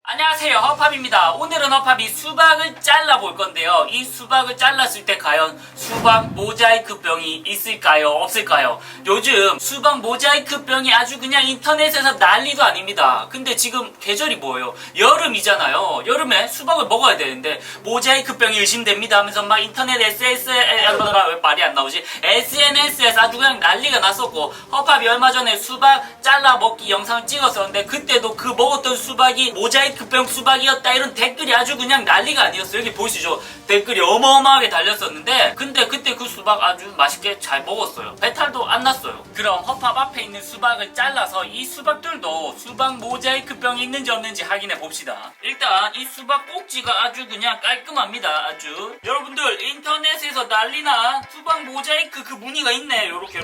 안녕하세요, 허팝입니다. 오늘은 허팝이 수박을 잘라볼 건데요. 이 수박을 잘랐을 때 과연 수박 모자이크병이 있을까요? 없을까요? 요즘 수박 모자이크병이 아주 그냥 인터넷에서 난리도 아닙니다. 근데 지금 계절이 뭐예요? 여름이잖아요. 여름에 수박을 먹어야 되는데 모자이크병이 의심됩니다 하면서 막 인터넷 왜 말이 안 나오지? SNS에서 아주 그냥 난리가 났었고, 허팝이 얼마 전에 수박 잘라 먹기 영상을 찍었었는데 그때도 그 먹었던 수박이 모자이크병 수박이었다 이런 댓글이 아주 그냥 난리가 아니었어요. 여기 보시죠. 댓글이 어마어마하게 달렸었는데 근데 그때 그 수박 아주 맛있게 잘 먹었어요. 배탈도 안 났어요. 그럼 허팝 앞에 있는 수박을 잘라서 이 수박들도 수박 모자이크병이 있는지 없는지 확인해 봅시다. 일단 이 수박 꼭지가 아주 그냥 깔끔합니다. 아주 여러분들 인터넷에서 난리나 수박 모자이크 그 무늬가 있네. 요렇게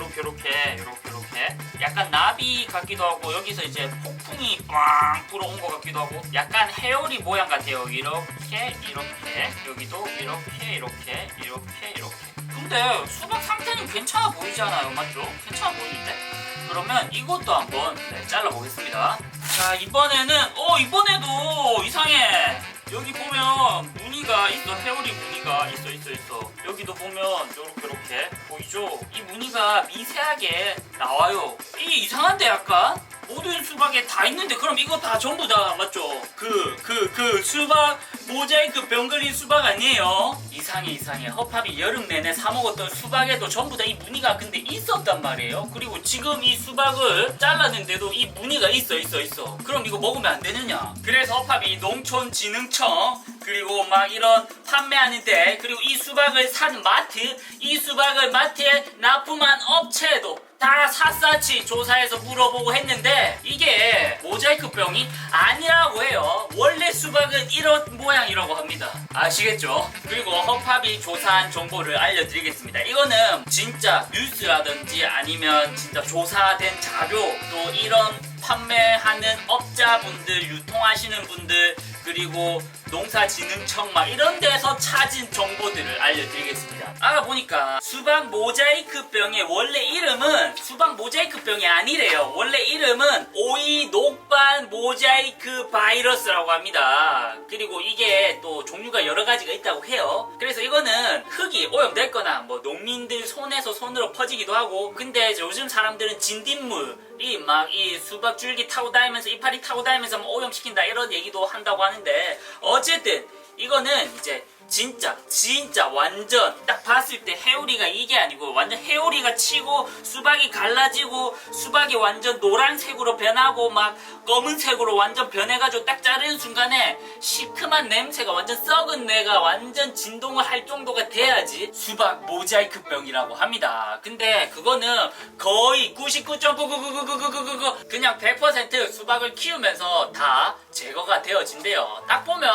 약간 나비 같기도 하고 여기서 이제 폭풍이 꽝 불어온 것 같기도 하고 약간 해오리 모양 같아요. 이렇게 여기도 이렇게 근데 수박 상태는 괜찮아 보이잖아요. 맞죠? 괜찮아 보이는데? 그러면 이것도 한번 잘라보겠습니다. 자, 이번에도 이상해. 여기 보면 무늬가 있어. 해오리 무늬가 있어. 여기도 보면 요렇게 보이죠? 이 무늬가 미세하게 나와요. 이게 이상한데 약간? 모든 수박에 다 있는데 그럼 이거 다 전부 다 맞죠? 그 수박 모자이크 병 걸린 수박 아니에요? 이상해. 허팝이 여름 내내 사 먹었던 수박에도 전부 다 이 무늬가 근데 있었단 말이에요. 그리고 지금 이 수박을 잘랐는데도 이 무늬가 있어. 그럼 이거 먹으면 안 되느냐? 그래서 허팝이 농촌진흥청 그리고 막 이런 판매하는데 그리고 이 수박을 산 마트, 이 수박을 마트에 납품한 업체도 다 샅샅이 조사해서 물어보고 했는데 이게 모자이크병이 아니라고 해요. 원래 수박은 이런 모양이라고 합니다. 아시겠죠? 그리고 허팝이 조사한 정보를 알려드리겠습니다. 이거는 진짜 뉴스라든지 아니면 진짜 조사된 자료 또 이런 판매하는 업자분들, 유통하시는 분들 그리고 농사진흥청 막 이런 데서 찾은 정보들을 알려드리겠습니다. 알아보니까 수박 모자이크병의 원래 이름은 수박 모자이크병이 아니래요. 원래 이름은 오이 녹반 모자이크 바이러스라고 합니다. 그리고 이게 또 종류가 여러 가지가 있다고 해요. 그래서 이거는 흙이 오염됐거나 뭐 농민들 손에서 손으로 퍼지기도 하고 근데 요즘 사람들은 진딧물이 막 이 수박 줄기 타고 다니면서 이파리 타고 다니면서 뭐 오염시킨다 이런 얘기도 한다고 하는데 어쨌든 이거는 이제 진짜 완전 딱 봤을 때 해오리가 이게 아니고 완전 해오리가 치고 수박이 갈라지고 수박이 완전 노란색으로 변하고 막 검은색으로 완전 변해가지고 딱 자르는 순간에 시큼한 냄새가 완전 썩은 뇌가 완전 진동을 할 정도가 돼야지 수박 모자이크병이라고 합니다. 근데 그거는 거의 99.9999999 그냥 100% 수박을 키우면서 다 제거가 되어진대요. 딱 보면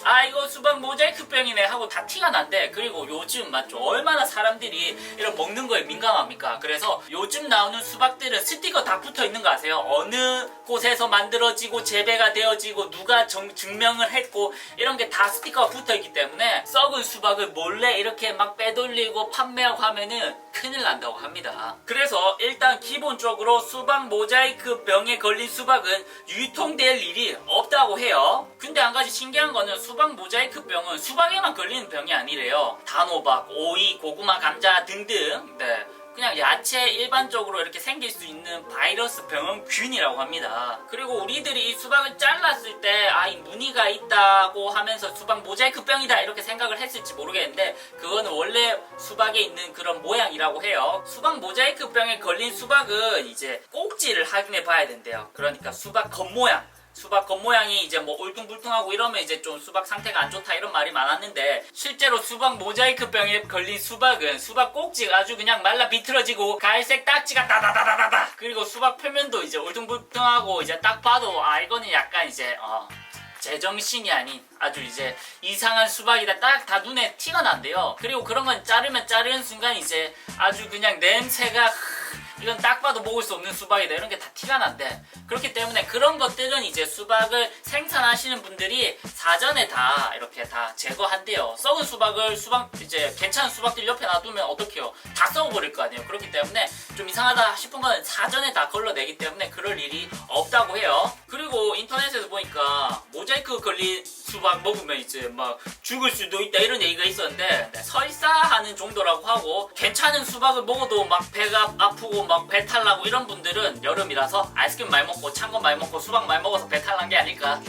아 이거 수박 모자이크병이네 하고 다 티가 난대. 그리고 요즘 맞죠? 얼마나 사람들이 이런 먹는 거에 민감합니까? 그래서 요즘 나오는 수박들은 스티커 다 붙어 있는 거 아세요? 어느 곳에서 만들어지고 재배가 되어지고 누가 증명을 했고 이런 게 다 스티커가 붙어 있기 때문에 썩은 수박을 몰래 이렇게 막 빼돌리고 판매하고 하면은 큰일 난다고 합니다. 그래서 일단 기본적으로 수박 모자이크 병에 걸린 수박은 유통될 일이 없다고 해요. 근데 한 가지 신기한 거는 수박 모자이크 병은 수박에만 걸리는 병이 아니래요. 단호박, 오이, 고구마, 감자 등등 그냥 야채 일반적으로 이렇게 생길 수 있는 바이러스 병원균이라고 합니다. 그리고 우리들이 이 수박을 잘랐을 때 아 이 무늬가 있다고 하면서 수박 모자이크병이다 이렇게 생각을 했을지 모르겠는데 그거는 원래 수박에 있는 그런 모양이라고 해요. 수박 모자이크병에 걸린 수박은 이제 꼭지를 확인해 봐야 된대요. 그러니까 수박 겉모양 수박 겉모양이 이제 뭐 울퉁불퉁하고 이러면 이제 좀 수박 상태가 안 좋다 이런 말이 많았는데 실제로 수박 모자이크병에 걸린 수박은 수박 꼭지가 아주 그냥 말라 비틀어지고 갈색 딱지가 다다다다다다 그리고 수박 표면도 이제 울퉁불퉁하고 이제 딱 봐도 아 이거는 약간 이제 제정신이 아닌 아주 이제 이상한 수박이다 딱 다 눈에 티가 난대요. 그리고 그런 건 자르면 자르는 순간 이제 아주 그냥 냄새가 이건 딱 봐도 먹을 수 없는 수박이다 이런 게 다 티가 난대. 그렇기 때문에 그런 것들은 이제 수박을 생산하시는 분들이 사전에 다 이렇게 다 제거한대요. 썩은 수박을 이제 괜찮은 수박들 옆에 놔두면 어떡해요? 다 썩어버릴 거 아니에요. 그렇기 때문에 좀 이상하다 싶은 건 사전에 다 걸러내기 때문에 그럴 일이 없다고 해요. 그리고 인터넷에서 보니까 모자이크 걸린 수박 먹으면 이제 막 죽을 수도 있다 이런 얘기가 있었는데 설사하는 정도라고 하고, 괜찮은 수박을 먹어도 막 배가 아프고 막 배탈 나고 이런 분들은 여름이라서 아이스크림 많이 먹고 찬 거 많이 먹고 수박 많이 먹어서 배탈 난 게 아닐까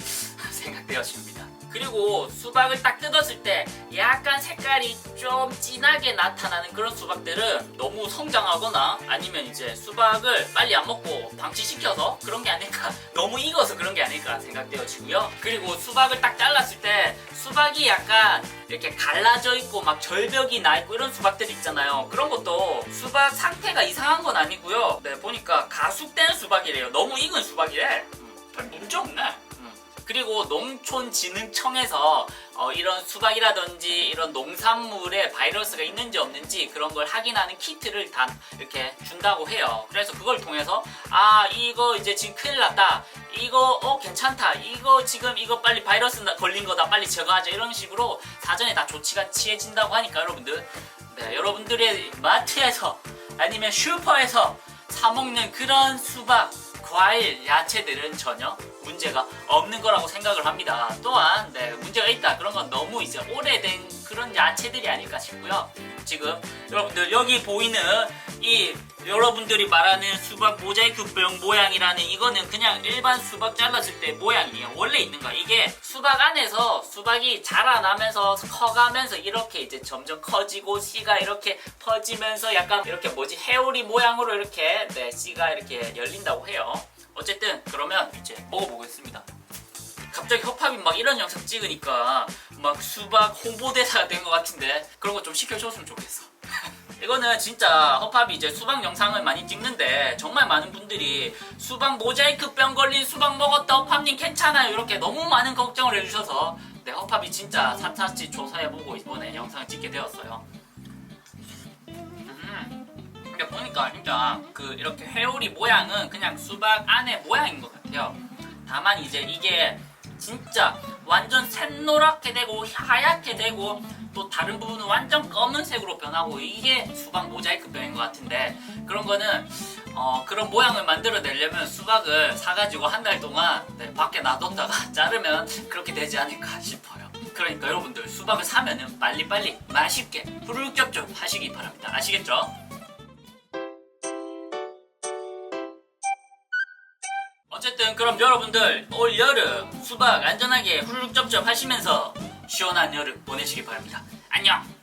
생각되어집니다. 그리고 수박을 딱 뜯었을 때 약간 색깔이 좀 진하게 나타나는 그런 수박들은 너무 성장하거나 아니면 이제 수박을 빨리 안 먹고 방치시켜서 그런 게 아닐까, 너무 익어서 그런 게 아닐까 생각되어지고요. 그리고 수박을 딱 잘랐을 때 수박이 약간 이렇게 갈라져 있고 막 절벽이 나 있고 이런 수박들 있잖아요. 그런 것도 수박 상태가 이상한 건 아니고요. 네, 보니까 가숙된 수박이래요. 너무 익은 수박이래. 별 문제 없네. 그리고 농촌진흥청에서 이런 수박이라든지 이런 농산물에 바이러스가 있는지 없는지 그런 걸 확인하는 키트를 다 이렇게 준다고 해요. 그래서 그걸 통해서 이거 이제 지금 큰일 났다, 이거 괜찮다, 이거 지금 이거 빨리 바이러스 걸린 거다, 빨리 제거하자, 이런 식으로 사전에 다 조치가 취해진다고 하니까 여러분들, 네, 여러분들의 마트에서 아니면 슈퍼에서 사 먹는 그런 수박, 과일, 야채들은 전혀 문제가 없는 거라고 생각을 합니다. 또한 네, 문제가 있다 그런 건 너무 이제 오래된 그런 야채들이 아닐까 싶고요. 지금 여러분들 여기 보이는 이 여러분들이 말하는 수박 모자이크병 모양이라는 이거는 그냥 일반 수박 잘랐을 때 모양이에요. 원래 있는 거야. 이게 수박 안에서 수박이 자라나면서 커가면서 이렇게 이제 점점 커지고 씨가 이렇게 퍼지면서 약간 이렇게 해오리 모양으로 이렇게 네, 씨가 이렇게 열린다고 해요. 어쨌든 그러면 이제 먹어보겠습니다. 갑자기 허팝이 막 이런 영상 찍으니까 막 수박 홍보대사가 된 것 같은데 그런 거 좀 시켜줬으면 좋겠어. 이거는 진짜 허팝이 이제 수박 영상을 많이 찍는데 정말 많은 분들이 수박 모자이크병 걸린 수박 먹었다 허팝님 괜찮아요 이렇게 너무 많은 걱정을 해주셔서 네, 허팝이 진짜 샅샅이 조사해보고 이번에 영상을 찍게 되었어요. 근데 보니까 진짜 이렇게 회오리 모양은 그냥 수박 안의 모양인 것 같아요. 다만 이제 이게 진짜 완전 샛노랗게 되고 하얗게 되고 또 다른 부분은 완전 검은색으로 변하고 이게 수박 모자이크병인 것 같은데, 그런 거는 그런 모양을 만들어내려면 수박을 사가지고 한 달 동안 네, 밖에 놔뒀다가 자르면 그렇게 되지 않을까 싶어요. 그러니까 여러분들 수박을 사면은 빨리빨리 맛있게 후루룩 하시기 바랍니다. 아시겠죠? 어쨌든 그럼 여러분들 올 여름 수박 안전하게 후루룩 하시면서 시원한 여름 보내시기 바랍니다. 안녕!